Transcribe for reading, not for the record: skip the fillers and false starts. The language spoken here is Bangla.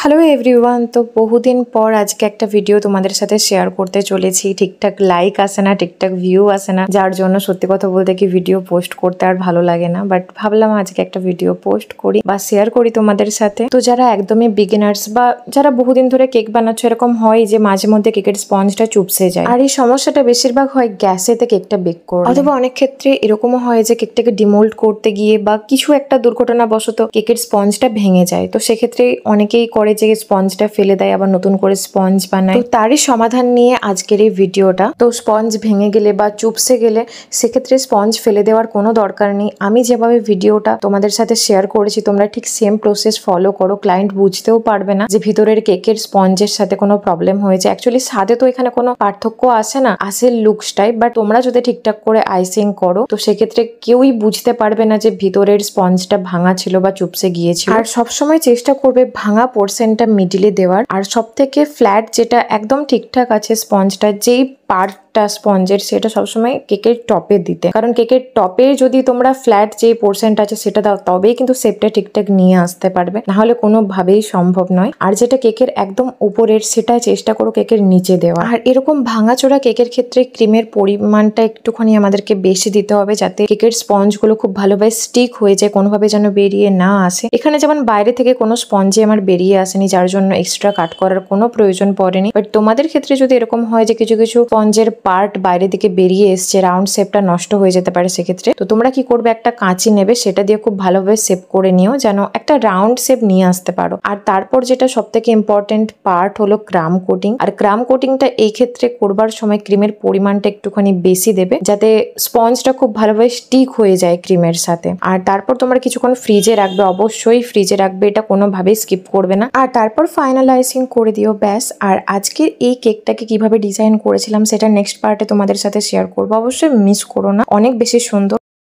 হ্যালো এভরিওয়ান, তো বহুদিন পর আজকে একটা ভিডিও তোমাদের সাথে শেয়ার করতে চলেছি। ঠিকঠাক লাইক আসে না, ঠিকঠাক ভিউ আসে না, যার জন্য সত্যি কথা বলতে কি ভিডিও পোস্ট করতে আর ভালো লাগে না। বাট ভাবলাম আজকে একটা ভিডিও পোস্ট করি বা শেয়ার করি তোমাদের সাথে। তো যারা একদমই বিগিনার্স বা যারা বহুদিন ধরে কেক বানাচ্ছ, এরকম হয় যে মাঝে মধ্যে কেকের স্পঞ্জটা চুপসে যায়, আর এই সমস্যাটা বেশিরভাগ হয় গ্যাসেতে কেকটা বেক করে। অথবা অনেক ক্ষেত্রে এরকমও হয় যে কেকটাকে ডিমোল্ড করতে গিয়ে বা কিছু একটা দুর্ঘটনাবশত কেকের স্পঞ্জটা ভেঙে যায়। তো সেক্ষেত্রে অনেকেই করে যে স্পঞ্জটা ফেলে দেয়, আবার নতুন করে স্পঞ্জ বানায়। তো তারই সমাধান নিয়ে আজকের এই ভিডিওটা। তো স্পঞ্জ ভেঙে গেলে বা চুপসে গেলে সেক্ষেত্রে স্পঞ্জ ফেলে দেওয়ার কোনো দরকার নেই। আমি যেভাবে ভিডিওটা তোমাদের সাথে শেয়ার করেছি তোমরা ঠিক সেম প্রসেস ফলো করো। ক্লায়েন্ট বুঝতেও পারবে না যে ভিতরের কেকের স্পঞ্জের সাথে কোনো প্রবলেম হয়েছে। অ্যাকচুয়ালি স্বাদে তো এখানে কোনো পার্থক্য আসে না, আসে লুকসটাই। বাট তোমরা যদি ঠিকঠাক করে আইসিং করো তো সেক্ষেত্রে কেউই বুঝতে পারবে না যে ভিতরের স্পঞ্জটা ভাঙা ছিল বা চুপসে গিয়েছিল। আর সবসময় চেষ্টা করবে ভাঙা পোর্শনটা মিডিলে দেওয়ার, আর সব থেকে ফ্ল্যাট যেটা একদম ঠিকঠাক আছে স্পঞ্জটা, যেই পার্টটা স্পঞ্জের সেটা সবসময় কেকের টপে দিতে। কারণ কেকের টপে যদি তোমরা ফ্ল্যাট যে পোর্শনটা আছে সেটা দাও, তবেই কিন্তু শেপটা ঠিকঠাক নিয়ে আসতে পারবে, নাহলে কোনোভাবেই সম্ভব নয়। আর যেটা কেকের একদম উপরের সেটা চেষ্টা করো কেকের নিচে দেওয়া। আর এরকম ভাঙাচোরা কেকের ক্ষেত্রে ক্রিমের পরিমাণটা একটুখানি আমাদেরকে বেশি দিতে হবে, যাতে কেকের স্পঞ্জগুলো খুব ভালোভাবে স্টিক হয়ে যায়, কোনোভাবে যেন বেরিয়ে না আসে। এখানে যেমন বাইরে থেকে কোনো স্পঞ্জে আমার বেরিয়ে আসেনি, যার জন্য এক্সট্রা কাট করার কোনো প্রয়োজন পড়েনি। বাট তোমাদের ক্ষেত্রে যদি এরকম হয় যে কিছু কিছু স্পঞ্জের পার্ট বাইরে দিকে বেরিয়ে এসছে, রাউন্ড শেপটা নষ্ট হয়ে যেতে পারে, সেক্ষেত্রে তো তোমরা কি করবে, একটা কাঁচি নেবে, সেটা দিয়ে খুব ভালোভাবে শেপ করে নিও যেন একটা রাউন্ড শেপ নিয়ে আসতে পারো। আর তারপর যেটা সব থেকে ইম্পর্টেন্ট পার্ট হলো ক্রাম কোটিং। আর ক্রাম কোটিংটা এই ক্ষেত্রে করবার সময় ক্রিমের পরিমাণটা একটুখানি বেশি দেবে, যাতে স্পঞ্জটা খুব ভালোভাবে স্টিক হয়ে যায় ক্রিমের সাথে। আর তারপর তোমরা কিছুক্ষণ ফ্রিজে রাখবে, অবশ্যই ফ্রিজে রাখবে, এটা কোনোভাবেই স্কিপ করবে না। আর তারপর ফাইনালাইজিং করে দিও, ব্যাস। আর আজকের এই কেকটাকে কিভাবে ডিজাইন করেছিলাম সেটা নেক্সট পার্টে তোমাদের সাথে শেয়ার করবো, অবশ্যই মিস করো না, অনেক বেশি সুন্দর।